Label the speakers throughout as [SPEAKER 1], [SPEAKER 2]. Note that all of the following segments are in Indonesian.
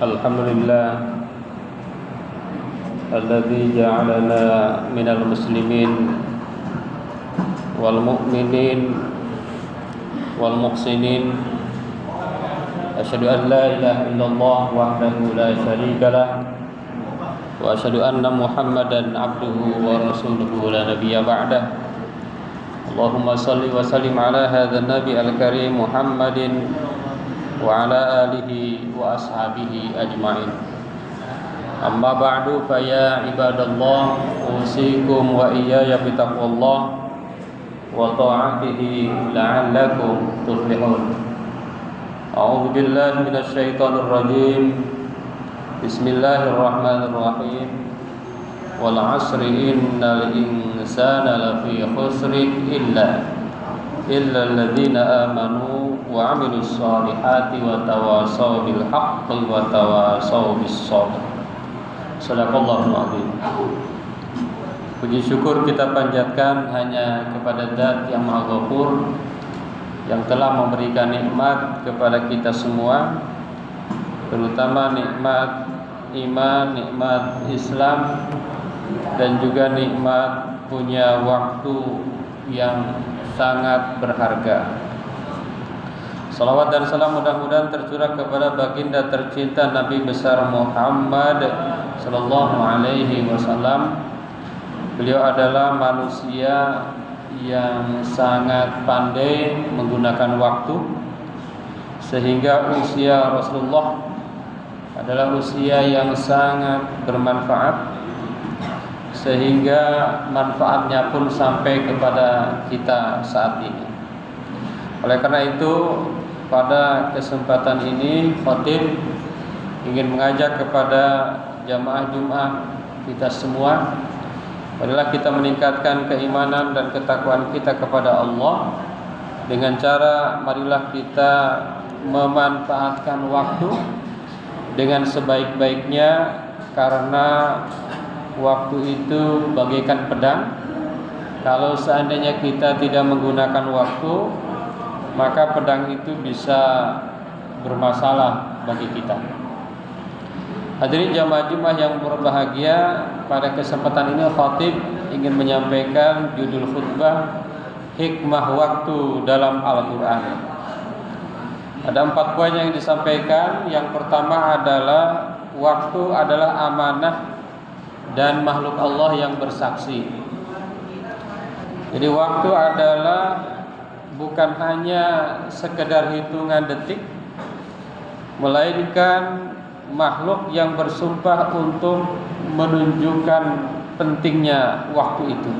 [SPEAKER 1] Alhamdulillah alladzi ja'alana minal muslimin wal mu'minin wal muhsinin. Asyhadu an la ilaha illallah wahdahu la syarika lah wa asyhadu anna Muhammadan abduhu wa rasuluhu la nabiyya ba'dah. Allahumma salli wa sallim ala hadzal nabi al-karim Muhammadin wa ala alihi wa ashabihi ajma'in. Amma ba'du fa ya ibadallah usikum wa iyaya bitaqwallah wa ta'atihi la'allakum tuflihun. A'udzu billahi minasy syaithanir rajim. Bismillahirrahmanirrahim. Wal 'asri innal insana lafi khusrin illa alladzina amanu wa 'amilus solihati wa tawasaw bil haqqi wa tawasaw bis sabr. Shadaqallahul azim. Puji syukur kita panjatkan hanya kepada Zat yang Maha Ghafur, yang telah memberikan nikmat kepada kita semua, terutama nikmat iman, nikmat Islam, dan juga nikmat punya waktu yang sangat berharga. Salawat dan salam mudah-mudahan tercurah kepada baginda tercinta Nabi besar Muhammad sallallahu alaihi wasallam. Beliau adalah manusia yang sangat pandai menggunakan waktu, sehingga usia Rasulullah adalah usia yang sangat bermanfaat, sehingga manfaatnya pun sampai kepada kita saat ini. Oleh karena itu, pada kesempatan ini khatib ingin mengajak kepada jamaah Jumat kita semua, adalah kita meningkatkan keimanan dan ketakwaan kita kepada Allah dengan cara marilah kita memanfaatkan waktu dengan sebaik-baiknya, karena waktu itu bagaikan pedang. Kalau seandainya kita tidak menggunakan waktu, maka pedang itu bisa bermasalah bagi kita. Hadirin jamaah Jumat yang berbahagia, pada kesempatan ini khatib ingin menyampaikan judul khutbah hikmah waktu dalam Al-Quran. Ada 4 poin yang disampaikan. Yang pertama adalah waktu adalah amanah dan makhluk Allah yang bersaksi. Jadi waktu adalah bukan hanya sekedar hitungan detik, melainkan makhluk yang bersumpah untuk menunjukkan pentingnya waktu itu.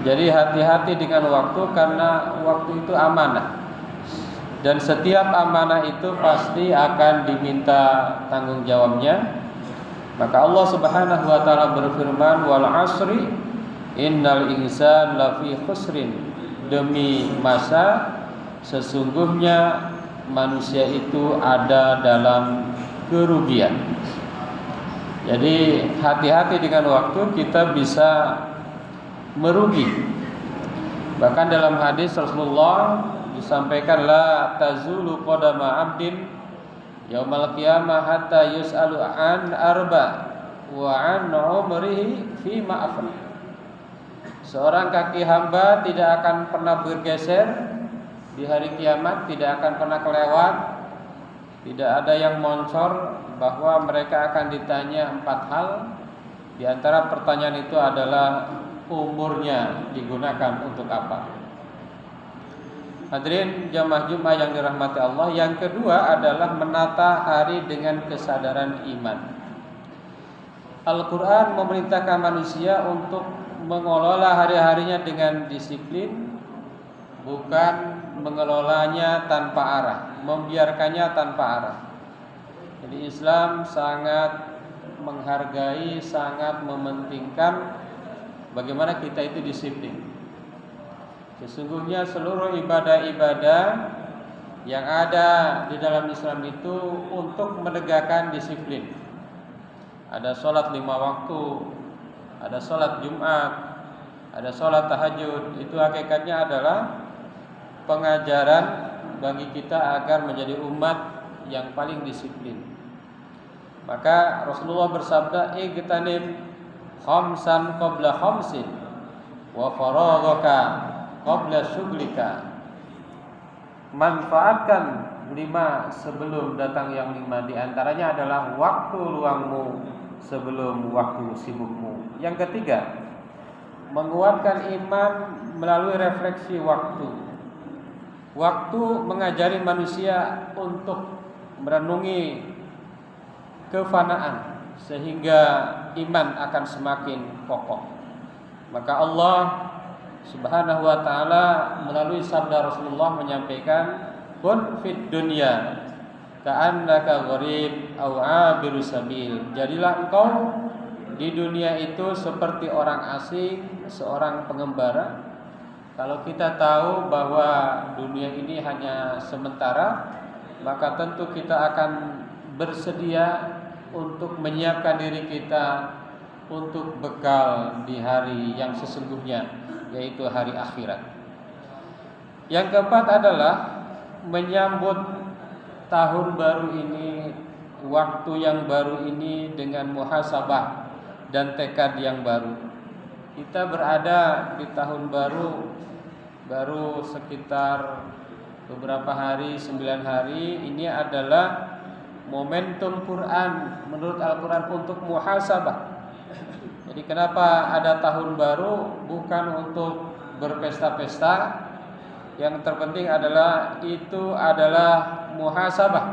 [SPEAKER 1] Jadi hati-hati dengan waktu, karena waktu itu amanah, dan setiap amanah itu pasti akan diminta tanggung jawabnya. Maka Allah Subhanahu wa taala berfirman, wal 'asri innal insana lafi khusrin. Demi masa, sesungguhnya manusia itu ada dalam kerugian. Jadi hati-hati dengan waktu, kita bisa merugi. Bahkan dalam hadis Rasulullah disampaikan, la tazulu qadama 'abdin yaumal qiyamah hatta yus'alu an arba wa an umrihi fi ma afna. Seorang kaki hamba tidak akan pernah bergeser di hari kiamat, tidak akan pernah kelewat, tidak ada yang moncor, bahwa mereka akan ditanya 4 hal. Di antara pertanyaan itu adalah umurnya digunakan untuk apa. Hadirin jamaah Jumat yang dirahmati Allah, yang kedua adalah menata hari dengan kesadaran iman. Al-Quran memerintahkan manusia untuk mengelola hari-harinya dengan disiplin, bukan mengelolanya tanpa arah, membiarkannya tanpa arah. Jadi Islam sangat menghargai, sangat mementingkan bagaimana kita itu disiplin. Sesungguhnya seluruh ibadah-ibadah yang ada di dalam Islam itu untuk menegakkan disiplin. Ada sholat 5 waktu, ada sholat Jumat, ada sholat tahajud. Itu hakikatnya adalah pengajaran bagi kita agar menjadi umat yang paling disiplin. Maka Rasulullah bersabda, "Igtanim khamsan qabla khamsin wa faraghaka qabla syughlika." Manfaatkan 5 sebelum datang yang 5. Di antaranya adalah waktu luangmu sebelum waktu sibukmu. Yang ketiga, menguatkan iman melalui refleksi waktu. Waktu mengajari manusia untuk merenungi kefanaan sehingga iman akan semakin kokoh. Maka Allah Subhanahu wa ta'ala melalui sabda Rasulullah menyampaikan, "Kun fid dunya ka'annaka gharib aw 'abiru sabil." Jadilah engkau di dunia itu seperti orang asing, seorang pengembara. Kalau kita tahu bahwa dunia ini hanya sementara, maka tentu kita akan bersedia untuk menyiapkan diri kita untuk bekal di hari yang sesungguhnya, yaitu hari akhirat. Yang keempat adalah menyambut tahun baru ini, waktu yang baru ini dengan muhasabah dan tekad yang baru. Kita berada di tahun baru sekitar beberapa hari, 9 hari. Ini adalah momentum Quran, menurut Al-Quran, untuk muhasabah. Jadi kenapa ada tahun baru? Bukan untuk berpesta-pesta. Yang terpenting adalah itu adalah muhasabah,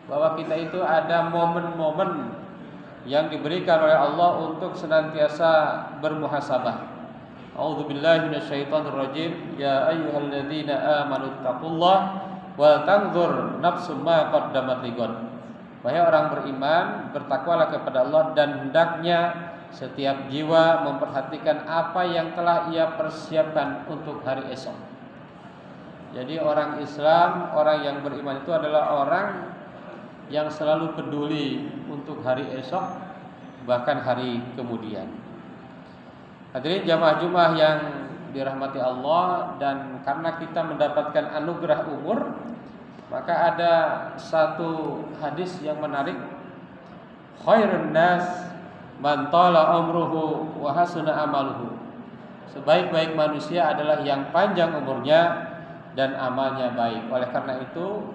[SPEAKER 1] bahwa kita itu ada momen-momen yang diberikan oleh Allah untuk senantiasa bermuhasabah. A'udzubillahi minasyaitonirrajim. Ya ayyuhalladzina amanu taqullaha wal tanzur nafsum ma qaddamat lighad. Wahai orang beriman, bertakwalah kepada Allah dan hendaknya setiap jiwa memperhatikan apa yang telah ia persiapkan untuk hari esok. Jadi orang Islam, orang yang beriman itu adalah orang yang selalu peduli untuk hari esok, bahkan hari kemudian. Hadirin jamaah Jumat yang dirahmati Allah, dan karena kita mendapatkan anugerah umur, maka ada satu hadis yang menarik. Khairun nas man tala umruhu wa hasuna amaluhu. Sebaik-baik manusia adalah yang panjang umurnya dan amalnya baik. Oleh karena itu,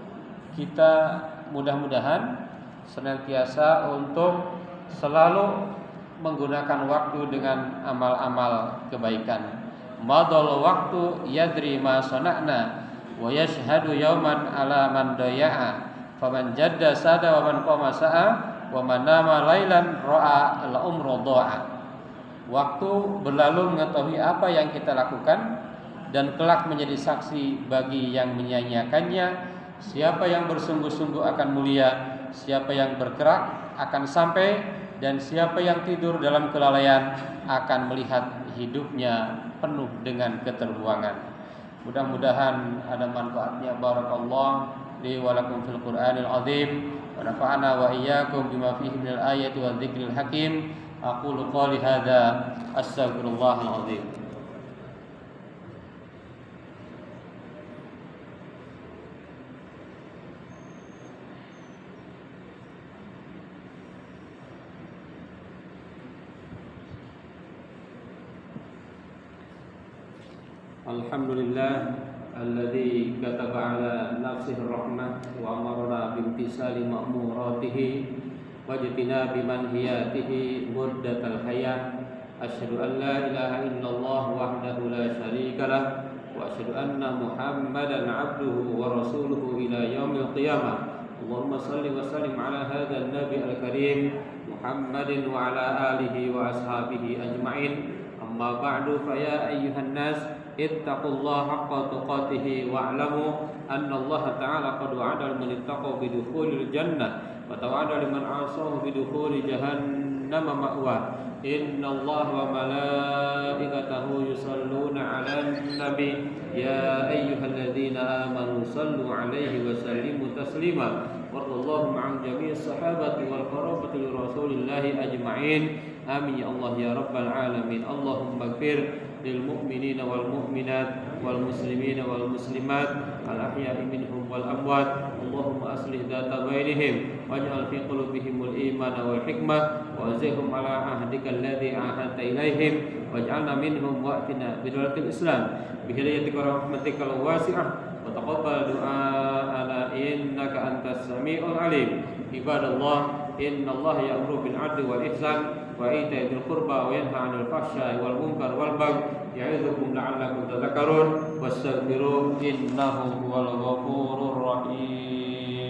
[SPEAKER 1] kita mudah-mudahan senantiasa untuk selalu menggunakan waktu dengan amal-amal kebaikan. Madal waktu yadri ma sana'na wa yashhadu yawman ala man daya'a. Faman jadda sada wa man qama sa'a wa man nama lailan ra'a al-umra dha'a. Waktu berlalu mengetahui apa yang kita lakukan dan kelak menjadi saksi bagi yang menyia-nyiakannya. Siapa yang bersungguh-sungguh akan mulia, siapa yang bergerak akan sampai, dan siapa yang tidur dalam kelalaian akan melihat hidupnya penuh dengan keterbuangan. Mudah-mudahan ada manfaatnya. Barakallah li wa lakum fil Qur'anil azim wa nafa'ana wa iyyakum bima fihi minal ayati wa dzikril hakim. Aqulu qouli hadza astaghfirullahal azim. Alhamdulillah alladzi kataba ala nafsihi rahmah wa amarna bimtisali ma'muratihi wajtina bimanhiyatihi muddatal hayat. Asyhadu an la ilaha illallah wahdahu la syarikalah wa asyhadu anna Muhammadan abduhu wa rasuluhu ila yaumil qiyamah. Allahumma salli wa sallim ala hadzal nabi al-karim Muhammadin wa ala alihi wa ashabihi ajma'in. Amma ba'du, fa ya ayyuhan nas ittaqullaha haqqa tuqatih wa'lamu anna Allah ta'ala qad wa'ada liman ittaqa bidukhulil jannah wa tawa'ada liman 'asahu bidukhuli jahannam ma'wa. Innallaha wa malaikatahu yusalluna 'alan nabi ya ayyuhalladzina amanu sallu 'alaihi wa sallimu taslima. Warallahu ma'al jami'is sahabati wal qarabati li rasulillahi ajma'in. Amin ya Allah ya rabbal alamin. Allahumma ighfir lil mu'minina wal mu'minat wal muslimina wal muslimat al ahya'i minhum wal amwat. Allahumma aslih dhata bainihim waj'al fi qulubihimul imana wal hikmah wa azihum ala ahdika alladhi ahadta ilaihim waj'alna minhum wa'tina bidulatil islam bihidayatika wa rahmatika wasi'ah wa taqabbal du'a'ana innaka antas sami'ul alim. Ibadallah, innallaha ya'muru bil 'adli wal ihsan wa ita'i dzil qurba wa yanha 'anil fahsya'i wal munkar wal baghi ya'idzukum la'allakum tadhakkarun wastaghfiru innahu huwal ghafurur rahim.